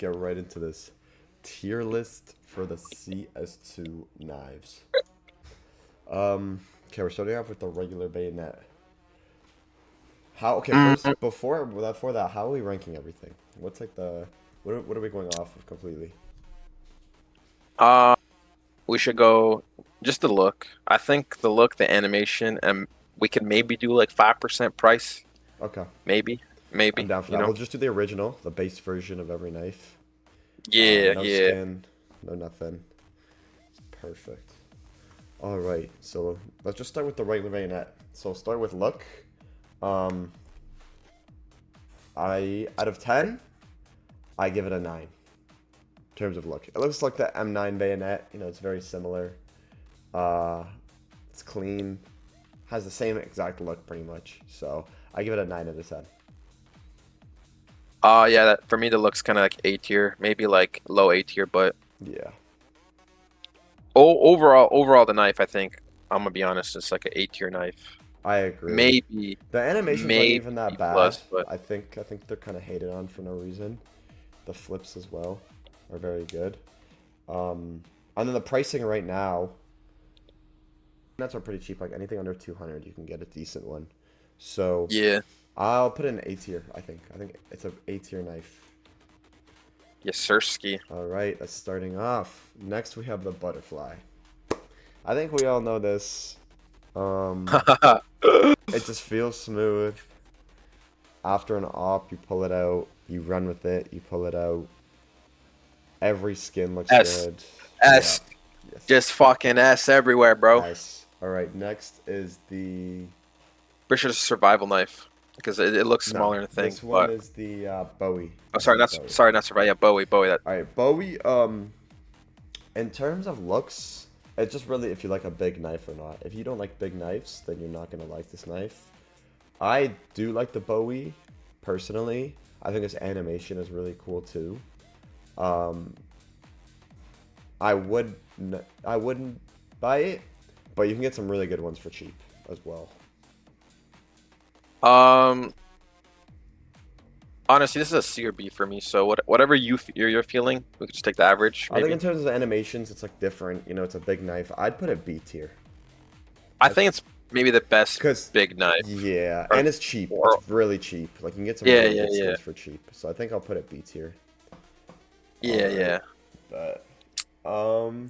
get right into this tier list for the CS2 knives. Okay, we're starting off with the regular bayonet. How? Okay, Mm, first before that, how are we ranking everything? What's like the what are we going off of completely? uh, we should go just the look. I think the look, the animation, and we could maybe do like 5% price. Okay, Maybe, I'm maybe, down for you that. know? We'll just do the original, the base version of every knife. Yeah, No yeah. skin, no nothing. Perfect. All right, so let's just start with the regular bayonet. So start with look. Um, I out of 10, I give it a 9 in terms of look. It looks like the M9 bayonet. You know, it's very similar. Uh, it's clean, has the same exact look pretty much. So I give it a 9 out of 10. Yeah, for me, the look's kind of like A tier, maybe like low A tier, but Yeah, overall, the knife, I think, I'm gonna be honest, it's like an A tier knife. I agree. Maybe, The animations aren't maybe even that B bad. plus, but I think they're kind of hated on for no reason. The flips as well are very good. Um, and then the pricing right now, that's are pretty cheap. Like anything under 200, you can get a decent one. So yeah, I'll put in A tier. I think it's a A tier knife. yeah, Sirski. All right, that's starting off. Next we have the butterfly. I think we all know this. Um, it just feels smooth. After an op, you pull it out, you run with it, you pull it out. Every skin looks S, good. Yeah. S, Yes. just fucking S everywhere, bro. S. All right. Next is the Pretty sure it's a survival knife because it looks no. smaller in the thing, This one but is the Bowie. oh, This is Bowie. sorry, not survival. Yeah, Bowie. That All right, Bowie. In terms of looks, it's just really if you like a big knife or not. If you don't like big knives, then you're not gonna like this knife. I do like the Bowie, personally. I think this animation is really cool too. Um, I wouldn't buy it, but you can get some really good ones for cheap as well. um. Honestly, this is a C or B for me. So whatever you're feeling, we could just take the average, I think in maybe. terms of animations, it's like different. You know, it's a big knife. I'd put it B tier. I I, think it's maybe the best Cause big knife. yeah, Or, and it's cheap. It's or really cheap. Like you can get some yeah, really yeah, good yeah, skins for cheap. So I think I'll put it B tier. All yeah, right, yeah. but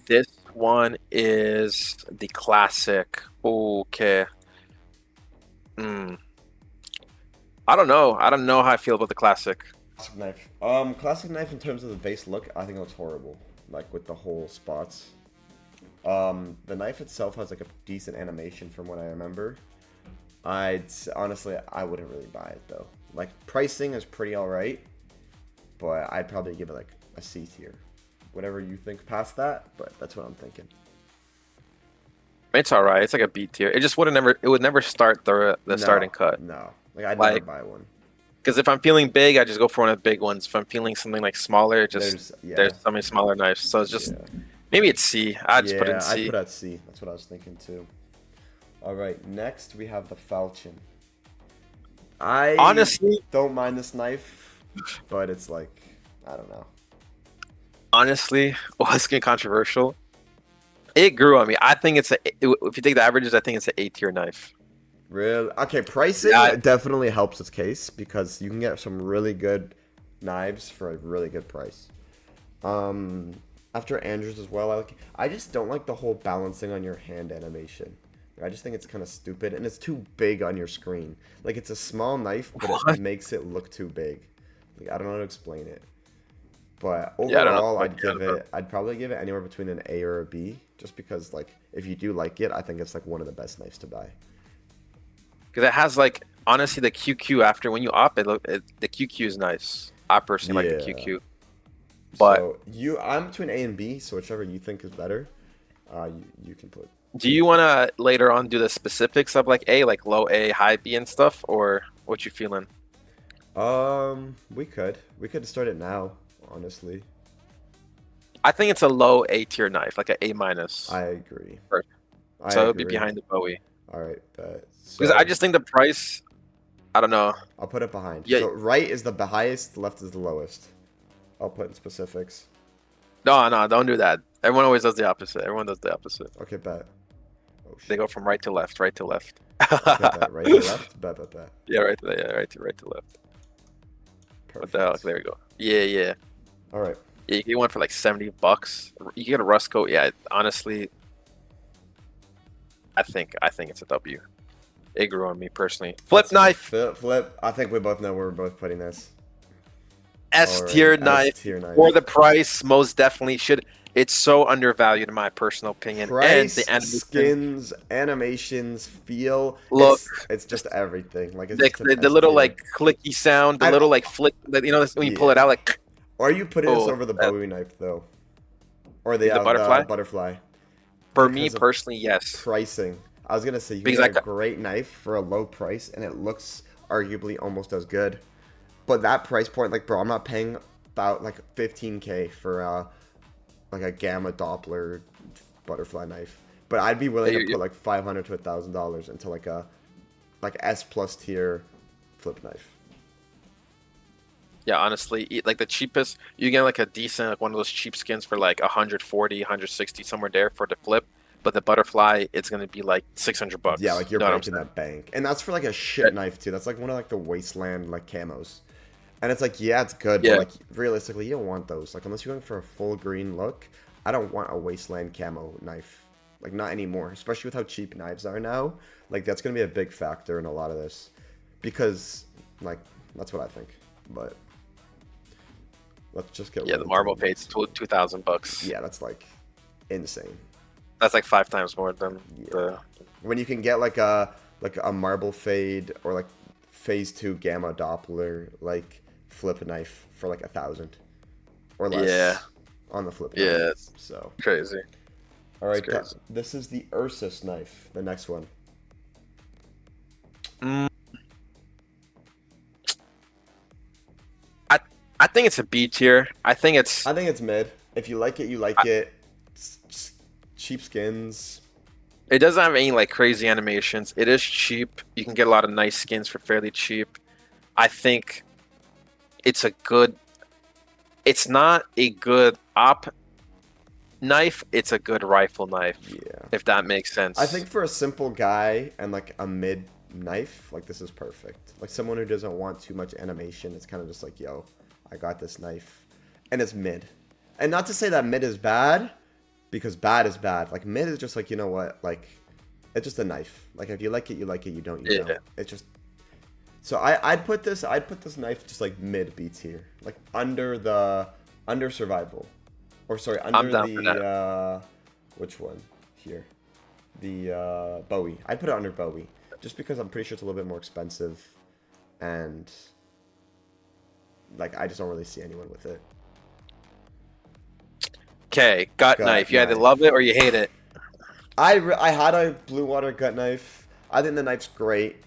This one is the classic. Okay. Hmm. I don't know. I don't know how I feel about the classic. classic knife. Classic knife in terms of the base look, I think it looks horrible. Like with the whole spots. The knife itself has like a decent animation from what I remember. Honestly, I wouldn't really buy it though. Like pricing is pretty alright, but I'd probably give it like a C tier. Whatever you think past that, but that's what I'm thinking. It's all right. It's like a B tier. It just wouldn't never. It would never start the No, starting cut. no. Like I'd never Like, buy one. because if I'm feeling big, I just go for one of the big ones. If I'm feeling something like smaller, just There's yeah, there's so many smaller knives. So it's just yeah, maybe it's C. I just put it in yeah. I'd C. put at C. That's what I was thinking too. All right, next we have the falchion. I Honestly, don't mind this knife, but it's like I don't know. honestly, well, it's getting controversial. It grew on me. I think it's a. If you take the averages, I think it's an A tier knife. Really? Okay, pricing Yeah, definitely helps its case because you can get some really good knives for a really good price. Um, After Andrews as well, I just don't like the whole balancing on your hand animation. I just think it's kind of stupid and it's too big on your screen. Like it's a small knife, but it what? makes it look too big. Like I don't know how to explain it. But Yeah, I don't know. overall, Like, yeah, I'd probably give it anywhere between an A or a B, just because like if you do like it, I think it's like one of the best knives to buy. because it has like honestly the QQ after when you op it, the QQ is nice. I personally like the Yeah. QQ, but So I'm between A and B, so whichever you think is better, you can put. do you want to later on do the specifics of like A, like low A, high B and stuff, or what you feeling? We could start it now, honestly. I think it's a low A tier knife, like a A minus. I agree. First. I So it would be agree. behind the Bowie. All right, but Because I so just think the price, I don't know. I'll put it behind. Yeah, So right is the highest, left is the lowest. I'll put in specifics. No, don't do that. Everyone always does the opposite. Everyone does the opposite. Okay, bet. Oh They shit. go from right to left, right to left. Okay, bet. Right to left. Bet. Yeah, right to left. What the hell? Perfect. There we go. Yeah. All right. Yeah, you get one for like $70. You get a rust coat. Yeah, honestly, I think it's a W. It grew on me personally. Flip knife, Flip. I think we both know where we're both putting this. S Alright, tier knife S-tier knife. for the price. Most definitely should. It's so undervalued in my personal opinion. Price, And the animation, skins, animations, feel. look, it's just everything. Like it's the, just an the little S-tier. like clicky sound, the little like flick. You know, when you pull it out, like. Or are you putting this Oh, over the Bowie knife though, or the butterfly? The butterfly? For Because me of personally, yes. pricing. I was gonna say you can Because get a great knife for a low price, and it looks arguably almost as good. But that price point, like, bro, I'm not paying about like 15K for like a gamma Doppler butterfly knife. But I'd be willing to put like $500 to $1,000 into like a S plus tier flip knife. Yeah, honestly, like the cheapest, you get like a decent, like one of those cheap skins for like 140, 160, somewhere there for the flip. But the butterfly, it's gonna be like $600. Yeah, like you're you know breaking that bank, and that's for like a shit knife too. That's like one of like the wasteland like camos, and it's like yeah, it's good, but like realistically, you don't want those. Like unless you're going for a full green look, I don't want a wasteland camo knife. Like not anymore, especially with how cheap knives are now. Like that's gonna be a big factor in a lot of this, because like that's what I think. But let's just get the marble paid's $2,000. Yeah, that's like insane. That's like 5 times more than the. When you can get like a marble fade or like phase 2 gamma Doppler like flip knife for like 1,000 or less on the flip knife. Yeah, it's so crazy. All right, this is the Ursus knife, the next one. I think it's a B tier. I think it's mid. If you like it, you like it. It's cheap skins. It doesn't have any like crazy animations. It is cheap. You can get a lot of nice skins for fairly cheap. I think it's a good. It's not a good op knife. It's a good rifle knife. Yeah. If that makes sense. I think for a simple guy and like a mid knife, like this is perfect. Like someone who doesn't want too much animation, it's kind of just like, yo, I got this knife, and it's mid. And not to say that mid is bad, because bad is bad. Like mid is just like, you know what, like it's just a knife. Like if you like it, you like it. You don't, you don't. It's just. So I'd put this knife just like mid B tier, like under survival, or sorry, under the which one here, the Bowie. I'd put it under Bowie, just because I'm pretty sure it's a little bit more expensive, and like I just don't really see anyone with it. Okay, gut knife. You either love it or you hate it. I had a blue water gut knife. I think the knife's great.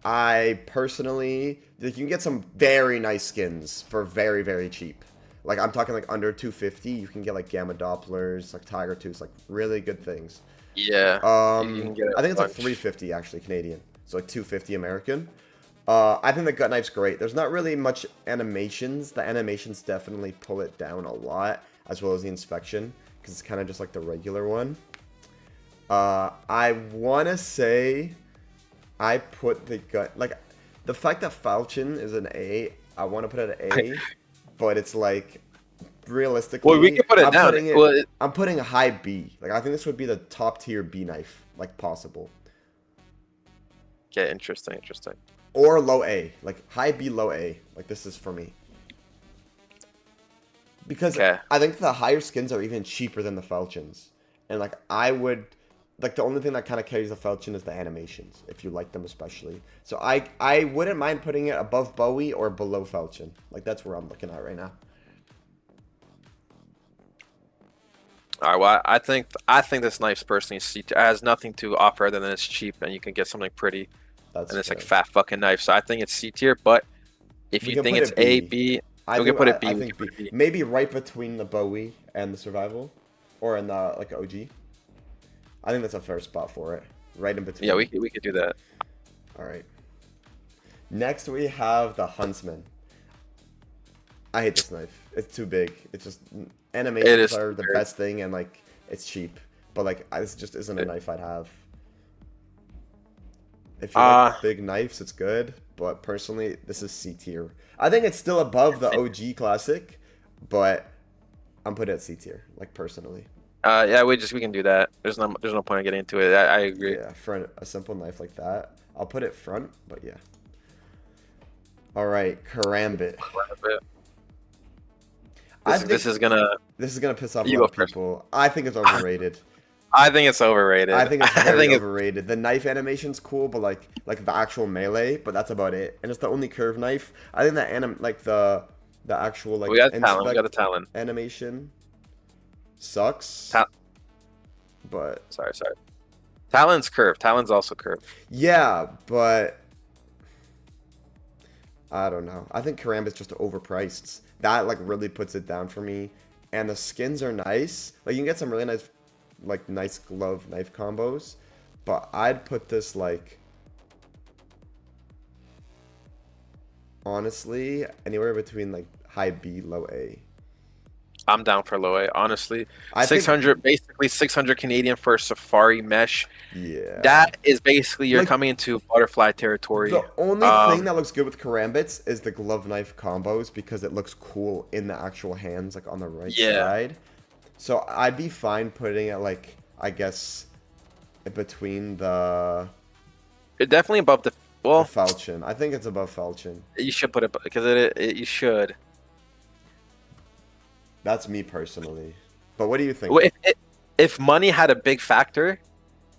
I personally, you can get some very nice skins for very, very cheap. Like I'm talking like under 250. You can get like gamma Dopplers, like Tiger Tooths, like really good things. Yeah. I think it's like 350 actually Canadian. So like 250 American. I think the gut knife's great. There's not really much animations. The animations definitely pull it down a lot, as well as the inspection, because it's kind of just like the regular one. I want to say I put the gut, like the fact that Falchion is an A, I want to put it at A, but it's like realistically, well, we can put it down. I'm putting a high B. Like I think this would be the top tier B knife, like possible. Okay, interesting. Or low A, like high B, low A. Like this is for me. Because I think the higher skins are even cheaper than the Falchions. And like I would, like the only thing that kind of carries the Falchion is the animations, if you like them especially. So I wouldn't mind putting it above Bowie or below Falchion. Like that's where I'm looking at right now. All right, well, I think this knife's personally has nothing to offer other than it's cheap and you can get something pretty. And it's like fat fucking knife. So I think it's C tier, but if you think it's A, B, we can put it B. I think B. Maybe right between the Bowie and the Survival, or in the like OG. I think that's a fair spot for it. Right in between. Yeah, we could do that. All right. Next we have the Huntsman. I hate this knife. It's too big. It's just It animations is are the weird. best thing, and like it's cheap. But like this just isn't a knife I'd have. If you like Uh, big knives, it's good. But personally, this is C tier. I think it's still above the OG classic, but I'm putting it at C tier. Like personally, yeah, we can do that. There's no point in getting into it. I agree. yeah, for a simple knife like that, I'll put it front. But yeah. All right, Karambit. I think This is gonna. this is gonna piss off a You lot go of first. people. I think it's overrated. I think it's overrated. I think it's I very think it's overrated. The knife animation's cool, but like the actual melee, but that's about it. And it's the only curve knife. I think that like the actual like we got talent. We got the inspect talent. animation sucks. Ta But sorry. Talon's curved. Talon's also curved. yeah, but I don't know. I think Karambit's just overpriced. That like really puts it down for me. And the skins are nice. Like you can get some really nice like nice glove knife combos, but I'd put this like honestly anywhere between like high B, low A. I'm down for low A. Honestly, I think 600, basically 600 Canadian for a Safari mesh. yeah. That is basically you're Like coming into butterfly territory. the only thing Um, that looks good with Karambits is the glove knife combos because it looks cool in the actual hands, like on the right yeah, side. So I'd be fine putting it like I guess between it definitely above the. the Well, Falchion. I think it's above Falchion. you should put it because you should. That's me personally. But what do you think? Well, if money had a big factor,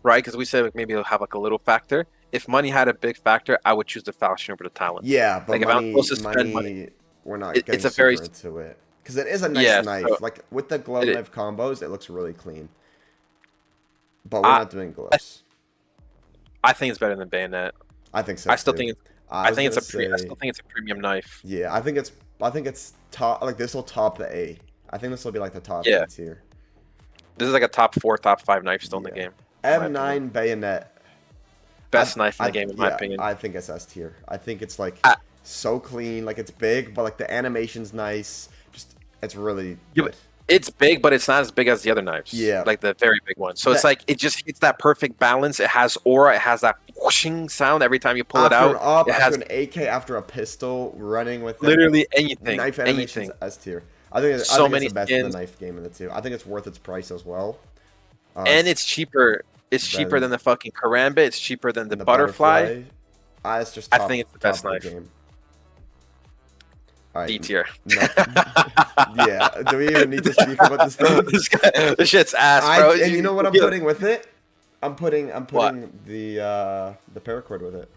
right? Because we said like, maybe it'll have like a little factor. If money had a big factor, I would choose the Falchion over the Talon. Yeah, but Like if I'm supposed to spend money, we're not it's getting a very super into it. Because it is a nice yeah. knife. So Like, with the glove it, knife combos, it looks really clean. But we're I not doing gloves. I think it's better than Bayonet. I think so, I still too. think I I was think it's gonna I say, still think it's a premium knife. yeah, I think it's top, like, this will top the A. I think this will be, like, the top Yeah, A tier. this is like a top 4, top 5 knife still in the Yeah. game, in my opinion. M9 Bayonet. Best knife in the game, in my Yeah, opinion. I think it's S tier. I think it's, like, I, so clean. Like, it's big, but, like, the animation's nice. Just, it's really yeah, good. it's big, but it's not as big as the other knives. Yeah. Like the very big one. So it's That, like it just hits that perfect balance. It has aura. It has that whooshing sound every time you pull it after an out. op, It after has an AK, after a pistol, running with it, literally anything. knife animations Anything. S tier. I think So it's many the best in the skins, knife game in the two. I think it's worth its price as well. and it's cheaper. It's cheaper than Then the fucking Karambit. It's cheaper than the the butterfly. butterfly. It's just I top think it's the best of the knife. game. All right. D tier. No. Yeah. Do we even need to speak about this thing? This shit's ass, bro. And you know what I'm putting with it? I'm putting What? the paracord with it.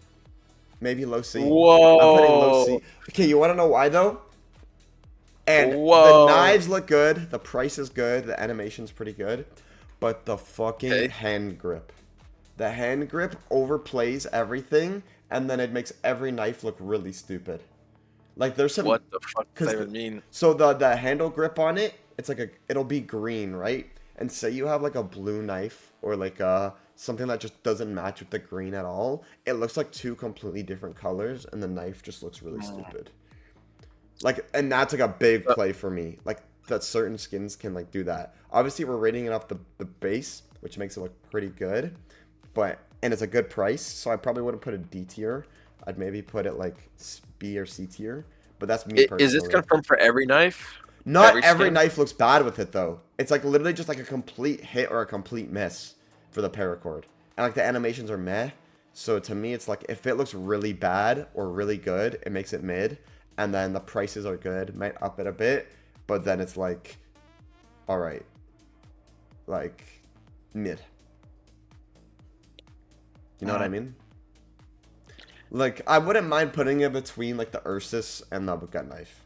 Maybe low C. I'm putting low Whoa. C. Okay, you want to know why though? And the Whoa. knives look good, the price is good, the animation's pretty good, but the fucking Okay. hand grip. The hand grip overplays everything, and then it makes every knife look really stupid. Like there's some What the fuck does that 'cause even mean? so the handle grip on it, it's like it'll be green, right? And say you have like a blue knife or like something that just doesn't match with the green at all. It looks like two completely different colors, and the knife just looks really stupid. Like, and that's like a big play for me. Like that certain skins can like do that. Obviously, we're rating it off the base, which makes it look pretty good, and it's a good price. So I probably wouldn't put a D tier. I'd maybe put it like B or C tier. But that's me personally. Is this confirmed for every knife? Not every skin? knife looks bad with it though. It's like literally just like a complete hit or a complete miss for the paracord. And like the animations are meh. So to me it's like if it looks really bad or really good, it makes it mid. And then the prices are good, might up it a bit. But then it's like, alright. Like mid. You know what I mean? Like I wouldn't mind putting it between like the Ursus and the gut knife.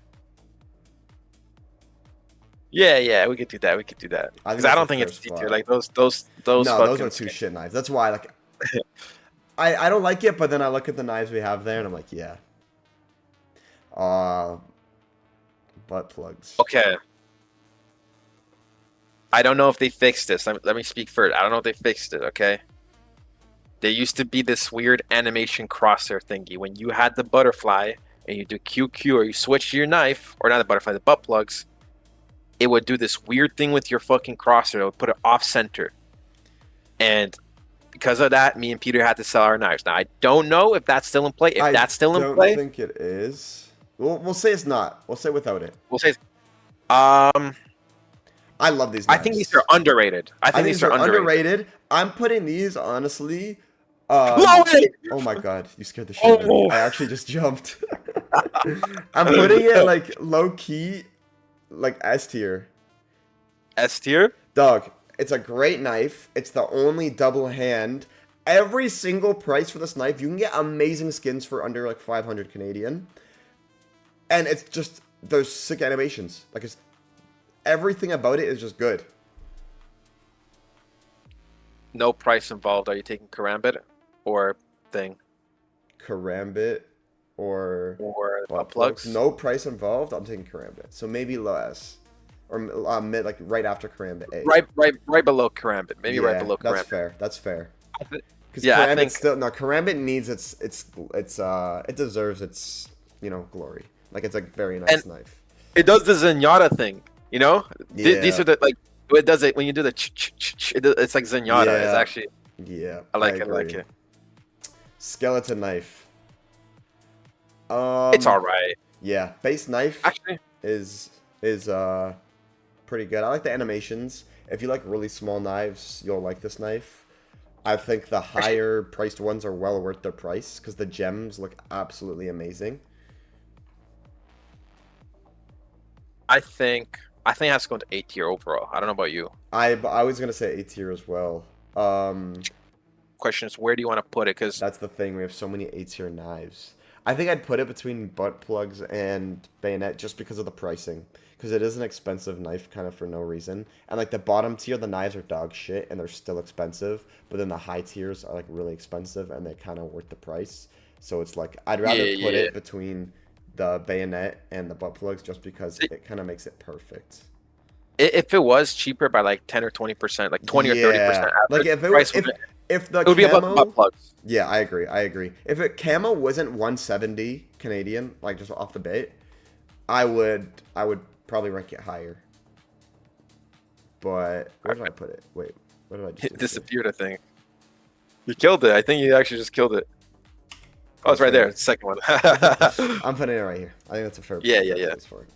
Yeah, we could do that. We could do that. I think Because I that's don't the think it's first D spot. tier. Like those No, those fucking are two skins. shit knives. That's why, like, I don't like it, but then I look at the knives we have there, and I'm like, yeah. Butt plugs. Okay. I don't know if they fixed this. Let me speak first. I don't know if they fixed it, okay? There used to be this weird animation crosshair thingy. When you had the butterfly and you do QQ or you switch to your knife, or not the butterfly, the butt plugs, it would do this weird thing with your fucking crosshair. It would put it off center. And because of that, me and Peter had to sell our knives. Now, I don't know if that's still in play. If I that's still in don't play, think it is. We'll say it's not. We'll say without it. we'll say, um, I love these I knives. think these are underrated. I think these are underrated. I'm putting these, honestly. Chloe! Oh my god, you scared the shit out of me. Oh. I actually just jumped. I'm putting it like low key, like S tier. S tier? Dog, it's a great knife. It's the only double hand. Every single price for this knife, you can get amazing skins for under like 500 Canadian. And it's just, there's sick animations. Like, it's everything about it is just good. No price involved. Are you taking Karambit or thing? Karambit or Butt plugs? No price involved. I'm taking Karambit. So maybe low S. Or mid, like right after Karambit A. Right below Karambit. Maybe right below Karambit. That's fair. That's fair. Because Yeah, I Karambit think still Karambit needs it deserves its glory. Like, it's a very nice knife. it does the Zenyatta thing. You know, Yeah. these are the like it does it when you do the it's like Zenyatta. Yeah. It's actually Yeah, I like it. Skeleton knife. It's all right. Yeah, base knife Actually, is pretty good. I like the animations. If you like really small knives, you'll like this knife. I think the higher priced ones are well worth their price because the gems look absolutely amazing. I think it has to go into A tier overall. I don't know about you. I was gonna say A tier as well. Question is, where do you want to put it? Because That's the thing. We have so many A tier knives. I think I'd put it between butt plugs and bayonet just because of the pricing. Because it is an expensive knife kind of for no reason. And like the bottom tier, the knives are dog shit and they're still expensive. But then the high tiers are like really expensive and they kind of worth the price. So it's like, I'd rather put it between the bayonet and the butt plugs just because it kind of makes it perfect. if it was cheaper by like 10 or 20%, like 20 or 30%, like if it was, if the it would be about camo, butt plugs. yeah, I agree. If it camo wasn't 170 Canadian, like just off the bat, I would probably rank it higher. But where did I put it? Wait, what did I just It disappeared, I think. You killed it. I think you actually just killed it. Oh, it's right there. It's the second one. I'm putting it right here. I think that's a fair Yeah. place for it.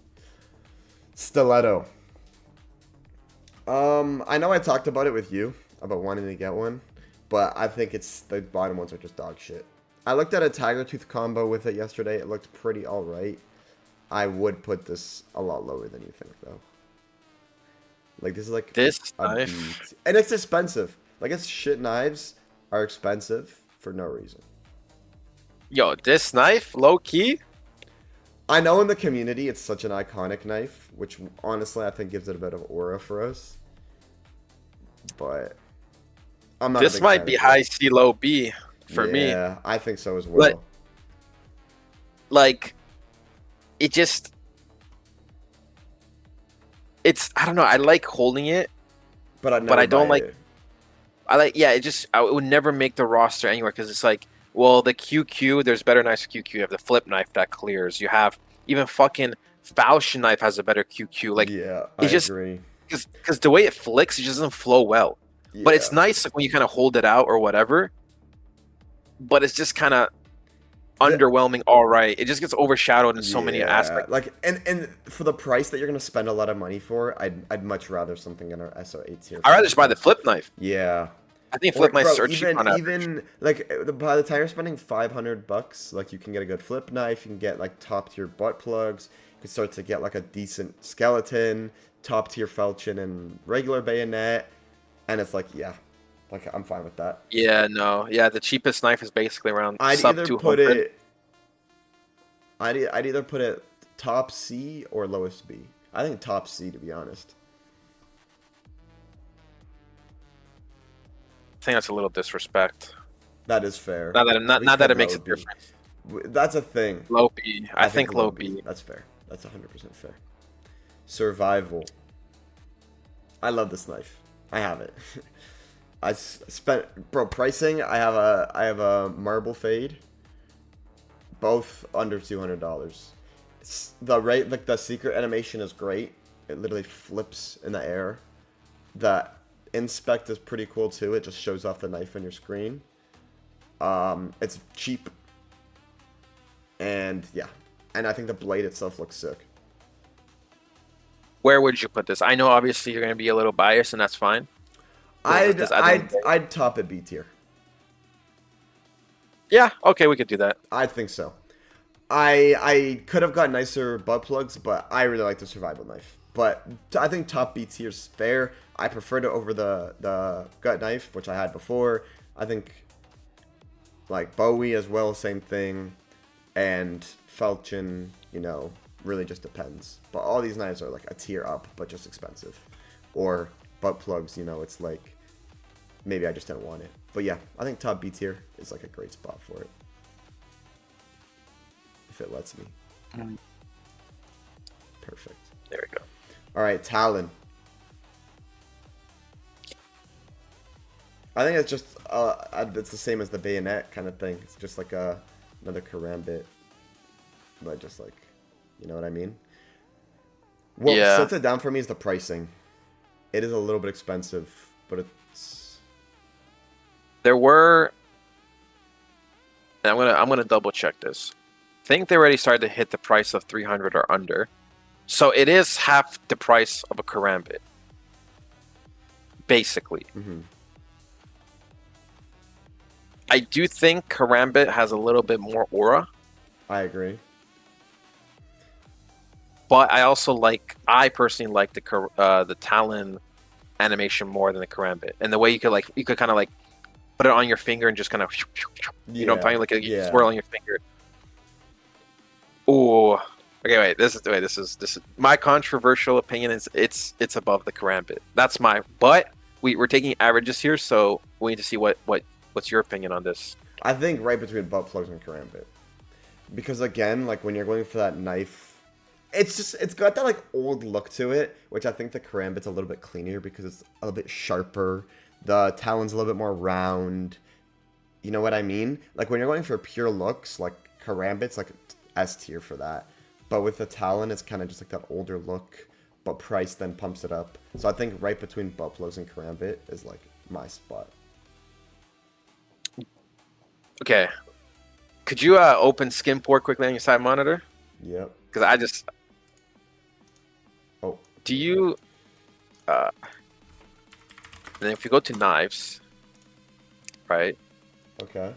Stiletto. I know I talked about it with you about wanting to get one, but I think the bottom ones are just dog shit. I looked at a tiger tooth combo with it yesterday. It looked pretty alright. I would put this a lot lower than you think, though. Like, this is like This a knife. beat. And it's expensive. Like, it's shit knives are expensive for no reason. Yo, this knife, low key. I know in the community it's such an iconic knife, which honestly I think gives it a bit of aura for us. But I'm not. This might be high C, low B for me. Yeah, I think so as well. But, like, it just, I don't know. I like holding it, but I don't like. it. I would never make the roster anywhere because it's like, well, the QQ, there's better knives for QQ. You have the flip knife that clears. You have even fucking Falchion knife has a better QQ. Like, yeah, I agree. Because the way it flicks, it just doesn't flow well. Yeah. But it's nice like, when you kind of hold it out or whatever. But it's just kind of underwhelming. All right, it just gets overshadowed in so many aspects. Like, and for the price that you're gonna spend a lot of money for, I'd much rather something in our SO8 tier. I'd rather just buy the flip knife. Yeah. I think flip knives are cheap on even like by the time you're spending $500, like you can get a good flip knife, you can get like top tier butt plugs, you can start to get like a decent skeleton, top tier falchion and regular bayonet, and it's like like I'm fine with that. Yeah, no, the cheapest knife is basically around I'd sub either 200. I'd either put it top C or lowest B. I think top C, to be honest. I think that's a little disrespect. That is fair. Not that it makes a difference. That's a thing. Low B. I think low B. That's fair. That's 100% fair. Survival. I love this knife. I have it. I spent pricing. I have a marble fade. both under $200. The rate, like the secret animation is great. It literally flips in the air. The inspect is pretty cool too. It just shows off the knife on your screen. It's cheap. And yeah, and I think the blade itself looks sick. Where would you put this? I know obviously you're going to be a little biased, and that's fine. I'd top it B tier. Yeah, okay, we could do that. I think so. I could have got nicer butt plugs, but I really like the survival knife. But I think top B tier is fair. I preferred it over the gut knife, which I had before. I think like Bowie as well, same thing. And Falchion, you know, really just depends. But all these knives are like a tier up, but just expensive. Or butt plugs, you know, it's like maybe I just didn't want it. But yeah, I think top B tier is like a great spot for it. If it lets me. Perfect. There we go. All right, Talon. I think it's just it's the same as the bayonet kind of thing. It's just like another karambit, but just like, you know what I mean? What sets it down for me is the pricing. It is a little bit expensive, but it's. There were. And I'm gonna double check this. I think they already started to hit the price of 300 or under, so it is half the price of a karambit, basically. Mm-hmm. I do think karambit has a little bit more aura. I agree. But I personally like the Talon animation more than the karambit, and the way you could kind of like put it on your finger and just kind of, you know, what I'm talking like swirl on your finger. Oh, okay. Wait, this is my controversial opinion. Is it's above the karambit. That's but we're taking averages here, so we need to see what's your opinion on this. I think right between butt plugs and karambit, because again, like when you're going for that knife. It's got that like old look to it, which I think the karambit's a little bit cleaner because it's a little bit sharper. The Talon's a little bit more round. You know what I mean? Like when you're going for pure looks, like karambit's like S tier for that. But with the Talon, it's kind of just like that older look, but price then pumps it up. So I think right between butt plugs and karambit is like my spot. Okay. Could you open Skimport quickly on your side monitor? Yep. Because I just. Oh. Do you? And then if you go to knives, right? Okay.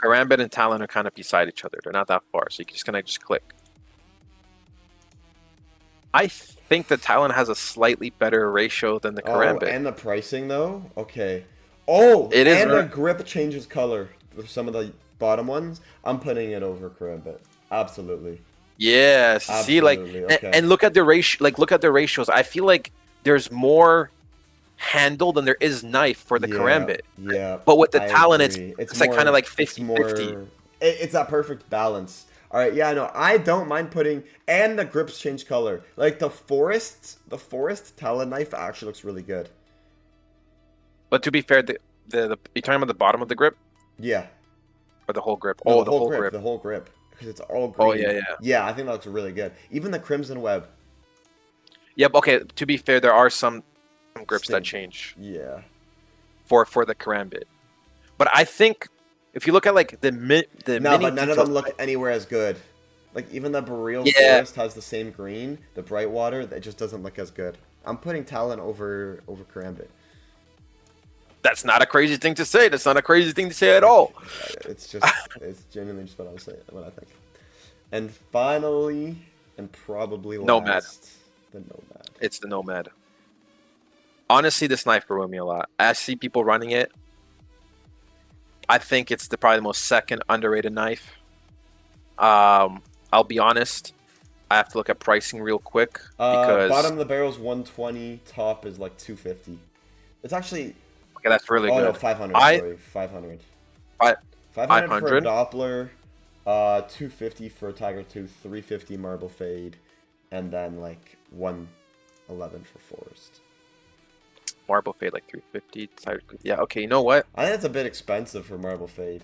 Karambit and Talon are kind of beside each other. They're not that far, so you can just kind of just click. I think the Talon has a slightly better ratio than the Karambit. Oh, and the pricing though? Okay. Oh, it is. And the grip changes color with some of the bottom ones. I'm putting it over Karambit. Absolutely. Yeah. See, like, okay. and look at the ratio. Like, look at the ratios. I feel like there's more handle than there is knife for the Karambit. Yeah. But with the Talon, it's like kind of like 50-50. It's that perfect balance. All right, yeah, no, I don't mind putting, and the grips change color. Like the forest Talon knife actually looks really good. But to be fair, you're talking about the bottom of the grip? Yeah. Or the whole grip? No, the whole grip. The whole grip. Because it's all green. Oh, yeah. Yeah, I think that looks really good. Even the Crimson Web. Yep, okay, to be fair, there are some grips that change. Yeah. For the Karambit. But I think, if you look at like the mini but none of them look anywhere as good. Like even the Boreal Forest has the same green, the Brightwater, that just doesn't look as good. I'm putting Talon over Karambit. That's not a crazy thing to say. That's not a crazy thing to say at all. It's just, it's genuinely just what I think. And finally, and probably last, Nomad. The Nomad. It's the Nomad. Honestly, this knife grew on me a lot. I see people running it. I think it's probably the most second underrated knife. I'll be honest. I have to look at pricing real quick because bottom of the barrel is 120, top is like 250. It's actually okay. That's really good. Oh no, 500. Sorry, 500. 500 for a Doppler, 250 for a Tiger Tooth, 350 Marble Fade, and then like 111 for Forest. Marble Fade like 350. Yeah, okay, you know what? I think it's a bit expensive for Marble Fade.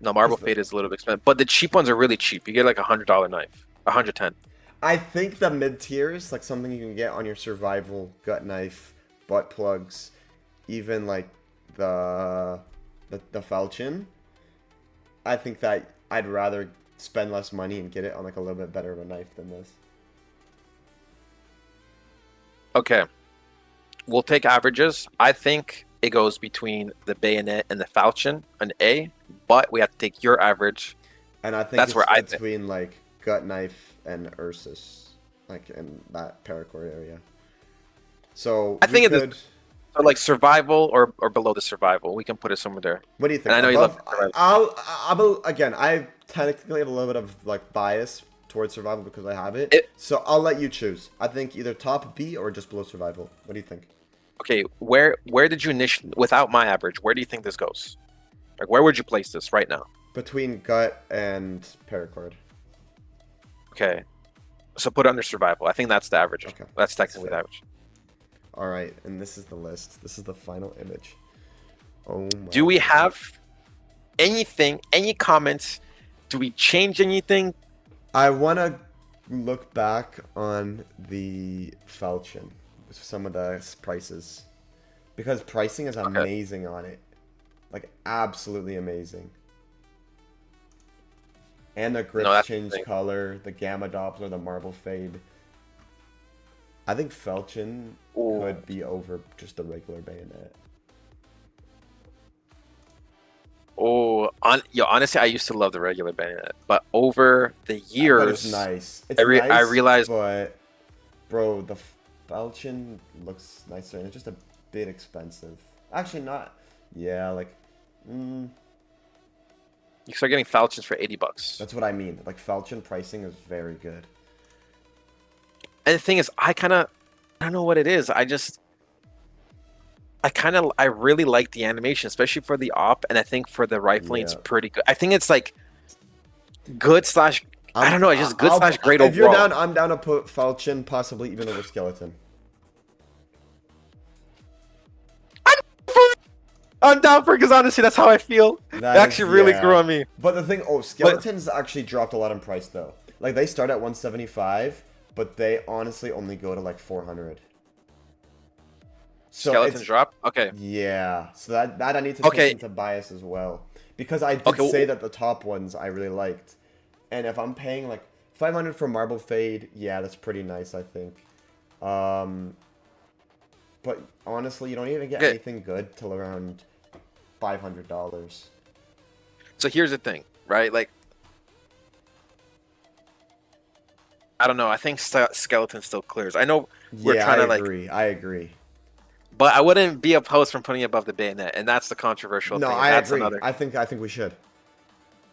No, Marble Is the- Fade is a little bit expensive, but the cheap ones are really cheap. You get like $100 knife, 110. I think the mid tiers, like something you can get on your survival, gut knife, butt plugs, even like the falchion. I think that I'd rather spend less money and get it on like a little bit better of a knife than this. Okay, we'll take averages. I think it goes between the bayonet and the falchion, an A, but we have to take your average. And I think That's it's where I think. between like gut knife and Ursus, like in that paracord area. So I we think it is could. so like survival or below the survival. We can put it somewhere there. What do you And think? I know you love Above? survival. I'll again. I technically have a little bit of like bias towards survival because I have it. It, So I'll let you choose. I think either top B or just below survival. What do you think? okay, where did you initially without my average? Where do you think this goes? Like where would you place this right now? Between gut and paracord. Okay, so put it under survival. I think that's the average. Okay, That's that's technically the fair. average. All right, and this is the list. This is the final image. Oh my. Do we God. have anything? Any comments? Do we change anything? I want to look back on the falchion, some of the prices, because pricing is Okay. amazing on it, like absolutely amazing. And the No, grips that's the change thing. color, the gamma doppler, the marble fade. I think falchion Ooh. could be over just the regular bayonet. Oh, honestly, I used to love the regular bayonet, but over the But it's years, nice. It's I nice, realized. but bro, the falchion looks nicer and it's just a bit expensive. Actually, not. Yeah, like, You start getting falchions for $80. that's what I mean. Like falchion pricing is very good. And the thing is, I don't know what it is. I really like the animation, especially for the op, and I think for the rifling, it's Yeah. pretty good. I think it's like good slash. I don't know. It's just good I'll- slash great If you're overall. down, I'm down to put falchion possibly even over skeleton. I'm down for because honestly, that's how I feel. That It actually really yeah. grew on me. But the thing, skeletons actually dropped a lot in price though. Like they start at 175, but they honestly only go to like 400. So Skeleton it's drop. Okay. yeah. So that I need to take Okay. into bias as well because I did Okay, say that the top ones I really liked, and if I'm paying like 500 for marble fade, yeah, that's pretty nice I think. But honestly, you don't even get Okay. anything good till around $500. So here's the thing, right? Like, I don't know. I think skeleton still clears. I know we're Yeah, trying I to like, agree. I agree. but I wouldn't be opposed from putting it above the bayonet, and that's the controversial No, thing. I That's agree. another. I think we should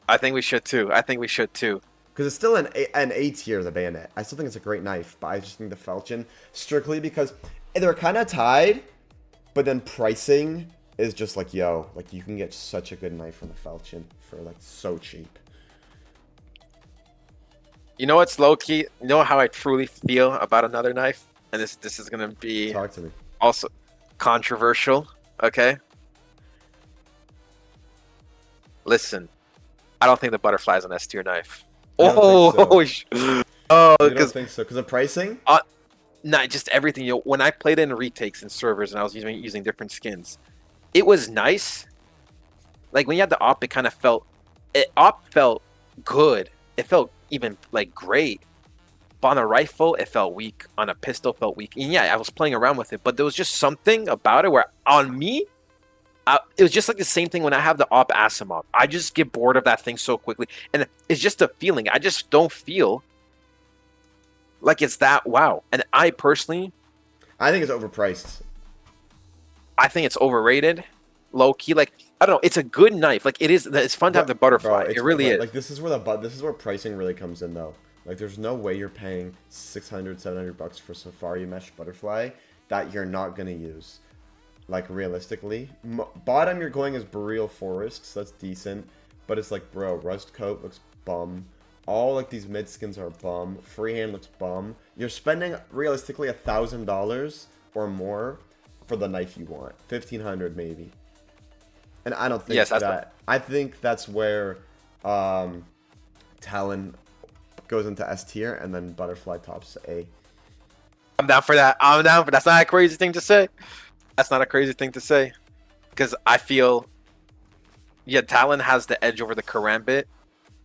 I think we should too. I think we should too. because it's still an A tier the bayonet. I still think it's a great knife, but I just think the falchion strictly because they're kind of tied, but then pricing is just like yo, like you can get such a good knife from the falchion for like so cheap. You know what's low key? You know how I truly feel about another knife, and this is gonna be Talk to me. also controversial. Okay. Listen, I don't think the butterfly is an S tier knife. You don't think so? Oh, oh, You don't because think so? Because of pricing? not just everything. You know, when I played in retakes and servers, and I was using different skins, it was nice. Like when you had the op, it kind of felt. Op felt good. It felt even like great. But on a rifle, it felt weak. On a pistol, it felt weak. And yeah, I was playing around with it, but there was just something about it where on me, it was just like the same thing when I have the op Asimov. I just get bored of that thing so quickly, and it's just a feeling. I just don't feel like it's that wow. And I personally, I think it's overpriced. I think it's overrated, low key. Like I don't know, it's a good knife. Like it is. It's fun to have the butterfly. Bro, It really is. Like this is where this is where pricing really comes in though. Like there's no way you're paying 600, 700 bucks for Safari Mesh Butterfly that you're not gonna use. Like realistically, bottom you're going is Boreal Forest, so that's decent. But it's like, bro, Rust Coat looks bum. All like these mid skins are bum. Freehand looks bum. You're spending realistically $1,000 or more for the knife you want. 1,500 maybe. And I don't think Yes, that's that. I think that's where Talon goes into S tier, and then Butterfly tops A. I'm down for that. I'm down for that's not a crazy thing to say. That's not a crazy thing to say. Because I feel Talon has the edge over the Karambit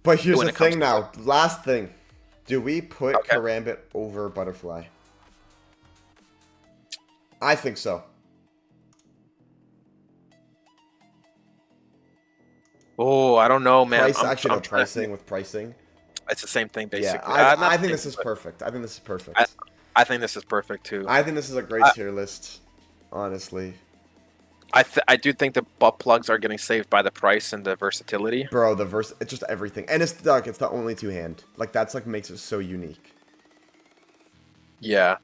But here's when the it comes thing to now. Last thing. Do we put okay. Karambit over Butterfly? I think so. Oh, I don't know, man. Pricing with pricing. It's the same thing, Yeah, basically. I think this is perfect. I think this is perfect. I think this is perfect too. I think this is a great tier list, honestly. I do think the butt plugs are getting saved by the price and the versatility. Bro, it's just everything. And it's Doug, it's the only two-hand. Like, that's like makes it so unique. Yeah.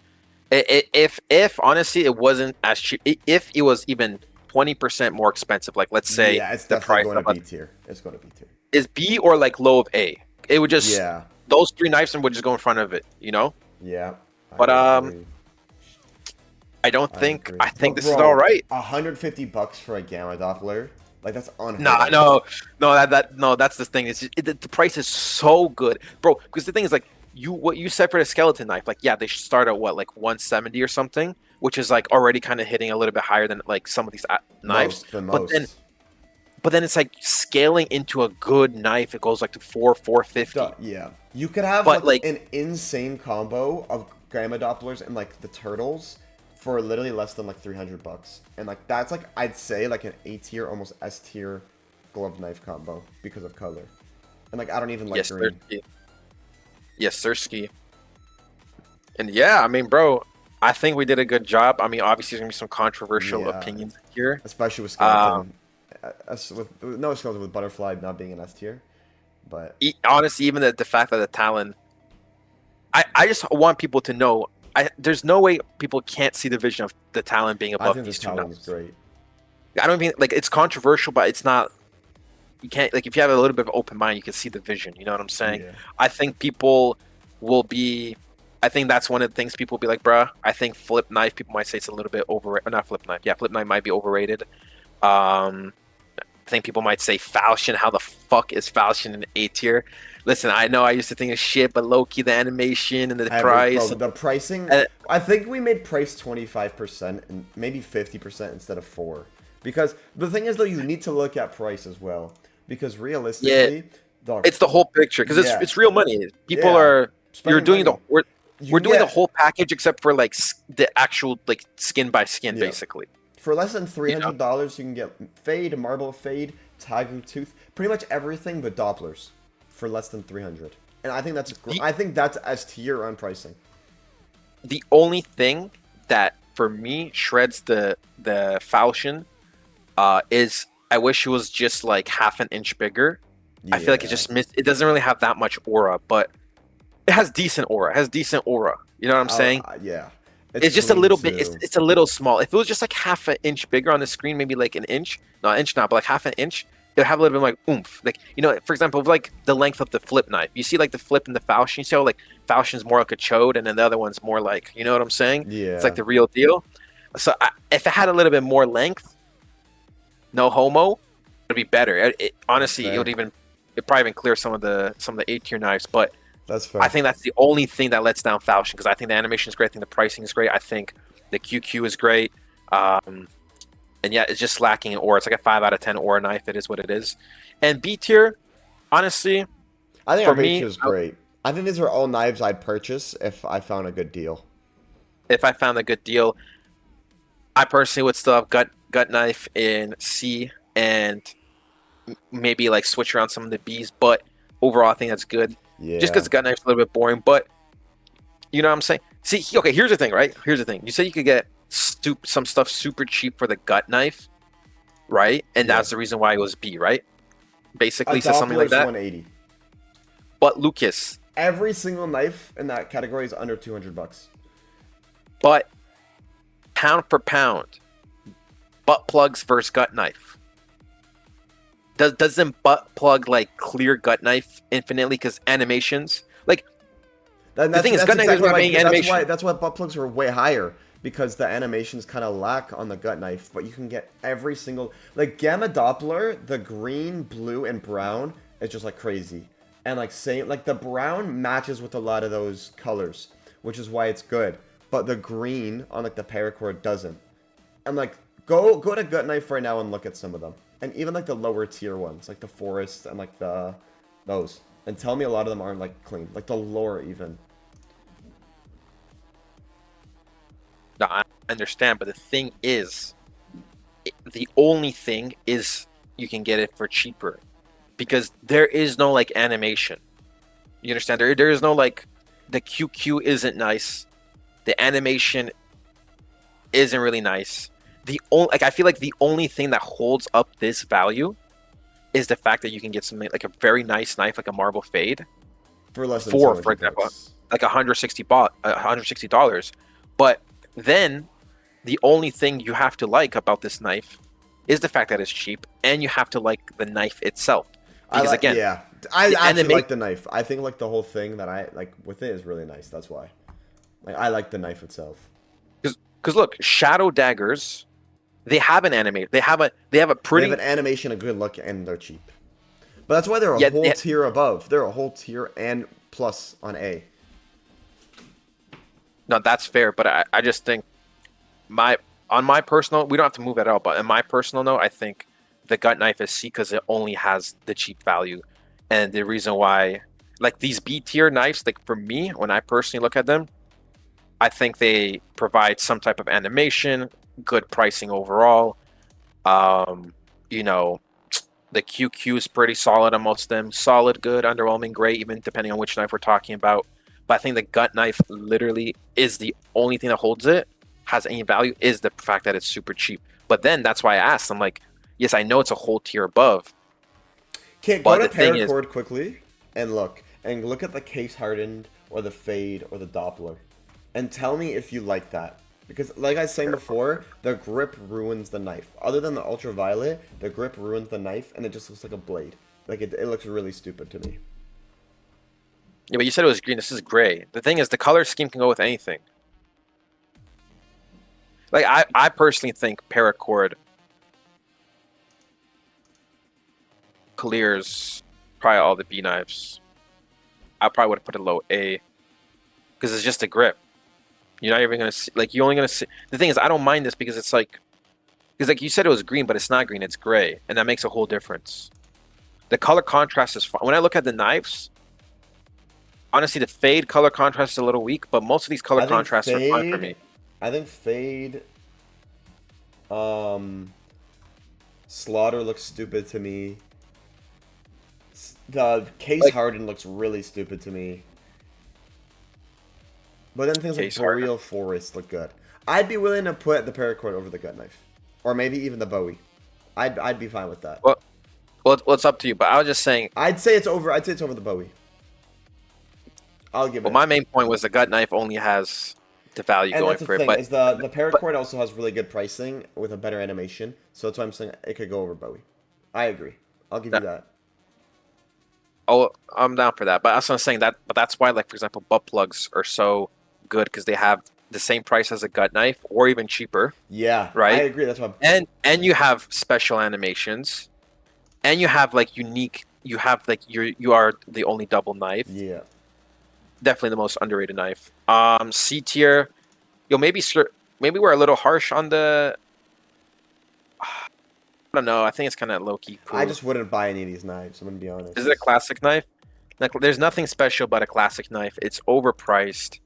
If honestly it wasn't as cheap, if it was even 20% more expensive, like let's say it's the definitely price going to B tier. It's going to B tier. Is B or like low of A. It would just those three knives would just go in front of it, you know? Yeah. But I don't think I think this is all right. $150 for a gamma Doppler. Like that's unheard no, that's the thing. The price is so good, bro. Because the thing is, like, what you said for the skeleton knife, like, yeah, they should start at what, like 170 or something, which is like already kind of hitting a little bit higher than like some of these knives. But then it's like scaling into a good knife. It goes like to 450. Yeah, you could have like an insane combo of gamma Dopplers and like the turtles for literally less than like $300, and like that's like I'd say like an A tier, almost S tier glove knife combo because of color, and like I don't even like green. Yes, Sirski. And yeah, I mean, bro, I think we did a good job. I mean, obviously, there's gonna be some controversial opinions here, especially with skeleton. No skeleton with Butterfly not being an S tier, but honestly, even the fact that the Talon, I just want people to know. There's no way people can't see the vision of the Talon being above these two knives. Great. I don't mean like it's controversial, but it's not. You can't like if you have a little bit of an open mind, you can see the vision. You know what I'm saying? Yeah. I think people will be. I think that's one of the things people will be like, bruh. I think flip knife. People might say it's a little bit overrated. Not flip knife. Yeah, flip knife might be overrated. I think people might say Falchion. How the fuck is Falchion in A tier? Listen, I know I used to think of shit, but low key the animation and the price. Bro, the pricing. I think we made price 25% and maybe 50% instead of 4%. Because the thing is, though, you need to look at price as well. Because realistically, it's the whole picture. Because it's real money. People are. You're doing money. We're doing the whole package except for like the actual like skin by skin, basically. For less than $300, you can get Fade, Marble Fade, Tiger Tooth, pretty much everything but Dopplers for less than $300. And I think that's S tier on pricing. The only thing that for me shreds the Falchion is I wish it was just like half an inch bigger. Yeah. I feel like it doesn't really have that much aura, but it has decent aura. It has decent aura. You know what I'm saying? Yeah. It's just a little bit. It's a little small. If it was just like half an inch bigger on the screen, maybe like an inch, not an inch now, but like half an inch, it would have a little bit like oomph. Like, you know, for example, like the length of the flip knife. You see like the flip and the Falchion. You see how like Falchion's more like a chode, and then the other one's more like, you know what I'm saying? Yeah. It's like the real deal. So if it had a little bit more length, no homo, it'd be better. Honestly, it'd probably even clear some of the A tier knives, but. That's fair. I think that's the only thing that lets down Falchion because I think the animation is great. I think the pricing is great. I think the QQ is great. And yeah, it's just lacking in aura. It's like a 5 out of 10 aura knife. It is what it is. And B tier, honestly, I think our B tier is great. I think these are all knives I'd purchase if I found a good deal. If I found a good deal, I personally would still have gut knife in C and maybe like switch around some of the Bs. But overall, I think that's good. Yeah. Just because gut knife's a little bit boring, but you know what I'm saying? See, okay, here's the thing, right? Here's the thing. You said you could get some stuff super cheap for the gut knife, right? And that's the reason why it was B, right? Basically, so something like that. 180. But Lucas, every single knife in that category is under $200. But pound for pound, butt plugs versus gut knife. Doesn't butt plug like clear gut knife infinitely because animations like the thing is gut knife is not making animation. That's why butt plugs are way higher because the animations kind of lack on the gut knife, but you can get every single like Gamma Doppler, the green, blue, and brown is just like crazy. And like same like the brown matches with a lot of those colors, which is why it's good. But the green on like the paracord doesn't. And like go to gut knife right now and look at some of them. And even like the lower tier ones, like the forest and like those. And tell me a lot of them aren't like clean. Like the lore even. No, I understand, but the thing is, the only thing is you can get it for cheaper, because there is no like animation. You understand? There is no like, the QQ isn't nice, the animation isn't really nice. The only like I feel like the only thing that holds up this value is the fact that you can get something like a very nice knife, like a marble fade, For less than for example, bucks. like $160. But then the only thing you have to like about this knife is the fact that it's cheap, and you have to like the knife itself. Because again, yeah, I actually like the knife. I think like the whole thing that I like with it is really nice. That's why. Like I like the knife itself. Because look, shadow daggers, they have an animate. They have a pretty. They have an animation, a good look, and they're cheap. But that's why they're a Yeah, whole tier above. They're a whole tier and plus on A. No, that's fair, but I just think on my personal, we don't have to move at all, but in my personal note, I think the gut knife is C because it only has the cheap value. And the reason why, like these B tier knives, like for me, when I personally look at them, I think they provide some type of animation, good pricing overall. You know, the QQ is pretty solid on most of them. Solid, good, underwhelming, great, even depending on which knife we're talking about. But I think the gut knife literally is the only thing that holds it, has any value, is the fact that it's super cheap. But then that's why I asked. I'm like, yes, I know it's a whole tier above. Okay, go to paracord quickly and look at the case hardened or the fade or the Doppler, and tell me if you like that. Because like I was saying before, the grip ruins the knife. Other than the ultraviolet, the grip ruins the knife, and it just looks like a blade. Like it looks really stupid to me. Yeah, but you said it was green. This is gray. The thing is, the color scheme can go with anything. Like I personally think paracord clears probably all the B knives. I probably would have put it low A because it's just a grip. You're not even gonna see, like, you're only gonna see. The thing is, I don't mind this because it's like, because like you said, it was green, but it's not green. It's gray, and that makes a whole difference. The color contrast is fine. When I look at the knives, honestly, the fade color contrast is a little weak, but most of these color contrasts are fine for me. I think fade. Slaughter looks stupid to me. The case harden looks really stupid to me. But then things like Boreal Forest look good. I'd be willing to put the paracord over the gut knife, or maybe even the Bowie. I'd be fine with that. Well, it's up to you. But I was just saying. I'd say it's over the Bowie. I'll give it. Well, my main point was the gut knife only has the value going for it. But is the paracord also has really good pricing with a better animation. So that's why I'm saying it could go over Bowie. I agree. I'll give you that. Oh, I'm down for that. But that's what I'm saying. But that's why, like, for example, butt plugs are so good, because they have the same price as a gut knife, or even cheaper. Yeah, right. I agree. That's why. And you have special animations, and you have like unique. You have like you are the only double knife. Yeah, definitely the most underrated knife. C tier. Maybe we're a little harsh on the. I don't know. I think it's kind of low key cool. I just wouldn't buy any of these knives. I'm gonna be honest. Is it a classic knife? Like, there's nothing special about a classic knife. It's overpriced.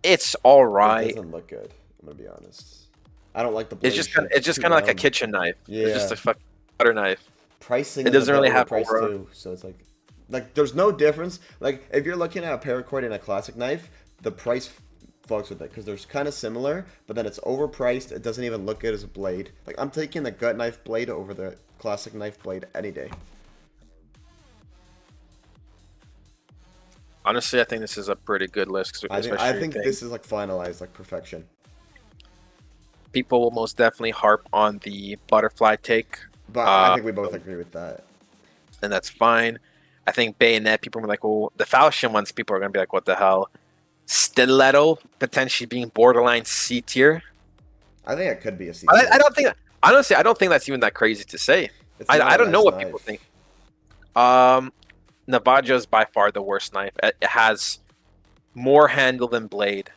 It's all right. It doesn't look good. I'm gonna be honest. I don't like the blade. It's just kind of like a kitchen knife. Yeah. It's just a fucking butter knife. Pricing. It doesn't really have price too, so it's like there's no difference. Like if you're looking at a paracord and a classic knife, the price fucks with it because they're kind of similar, but then it's overpriced. It doesn't even look good as a blade. Like I'm taking the gut knife blade over the classic knife blade any day. Honestly, I think this is a pretty good list. I think this is like finalized, like perfection. People will most definitely harp on the butterfly take, but I think we both agree with that, and that's fine. I think bayonet, people are like, "Oh, the falchion ones." People are gonna be like, "What the hell?" Stiletto potentially being borderline C tier. I think it could be a C I, tier. I don't think honestly I don't think that's even that crazy to say. It's I not I a don't know nice what people knife. think. Navajo is by far the worst knife. It has more handle than blade.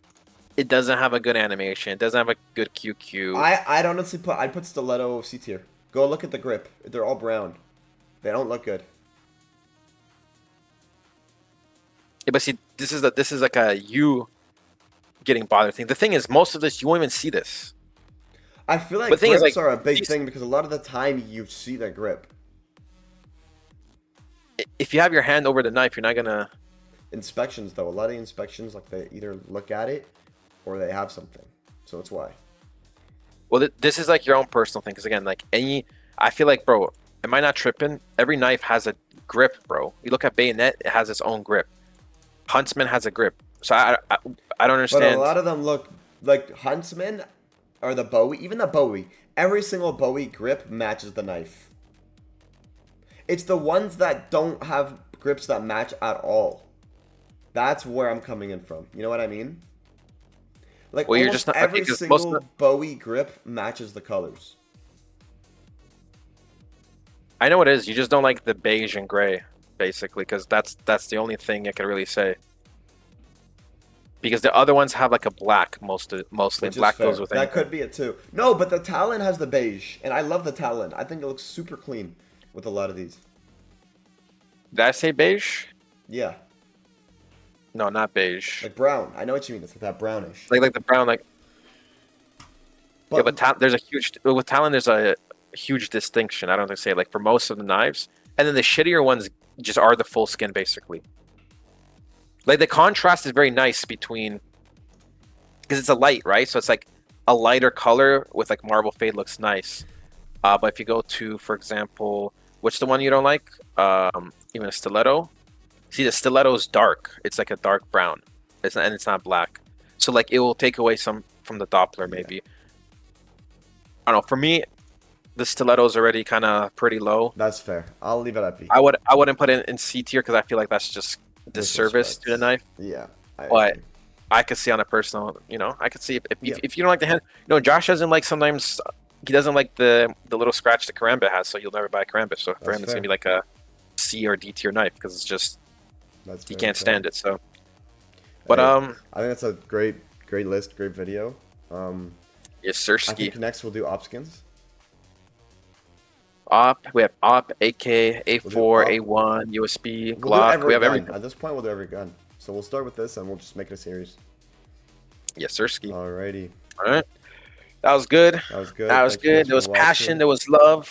It doesn't have a good animation. It doesn't have a good QQ. I'd honestly I'd put stiletto C tier. Go look at the grip. They're all brown. They don't look good. Yeah, but see, this is like a you getting bothered thing. The thing is, most of this you won't even see this. I feel But like the thing is, grips like, are a big these, thing because a lot of the time you see the grip. if you have your hand over the knife, you're not gonna. Inspections though, a lot of inspections like they either look at it or they have something. So that's why. Well, this is like your own personal thing. Because again, like I feel like, bro, am I not tripping? Every knife has a grip, bro. You look at bayonet, it has its own grip. Huntsman has a grip. So I don't But a understand. lot of them look like Huntsman or the Bowie, even the Bowie. Every single Bowie grip matches the knife. It's the ones that don't have grips that match at all. That's where I'm coming in from. You know what I mean? Like Well, you're almost just not okay every because most of single Bowie grip matches the colors. I know it is. You just don't like the beige and gray, basically, because that's the only thing I can really say. Because the other ones have like a black mostly, Which and is black goes fair. with That anything. could be it too. No, but the Talon has the beige, and I love the Talon. I think it looks super clean with a lot of these. Did I say beige? Yeah, No, not beige. like brown. I know what you mean. It's like that brownish. Like the brown, like yeah. But There's a huge with Talon. There's a huge distinction. I don't think say like for most of the knives, and then the shittier ones just are the full skin basically. Like the contrast is very nice between because it's a light, right? So it's like a lighter color with like marble fade looks nice. But if you go to, for example, what's the one you don't like? Even a stiletto. See, the stiletto is dark. It's like a dark brown. And it's not black. So like it will take away some from the Doppler maybe. I don't know. For me, the stiletto is already kind of pretty low. that's fair. I'll leave it at B. I wouldn't put it in C tier because I feel like that's just disservice Disrespect. to the knife. Yeah, I But agree. I could see on a personal, I could see Yeah. if you don't like the hand, Josh doesn't like sometimes he doesn't like the little scratch the karambit has, so you'll never buy a karambit. So for That's him, it's fair. gonna be like a C or D tier knife because it's just That's he very can't fair. stand it. So, but Hey, I think that's a great list, great video. yes, I think Sirski. next we'll do op skins. We have Op, AK, We'll do A4, op. A1, USB, We'll do Glock. every We have gun. everything. At this point, we'll do every gun. So we'll start with this, and we'll just make it a series. Yes, Sirski. Alrighty, All right, that was good. that was good. That was Thank you guys good. There for was passion. watching. There was love.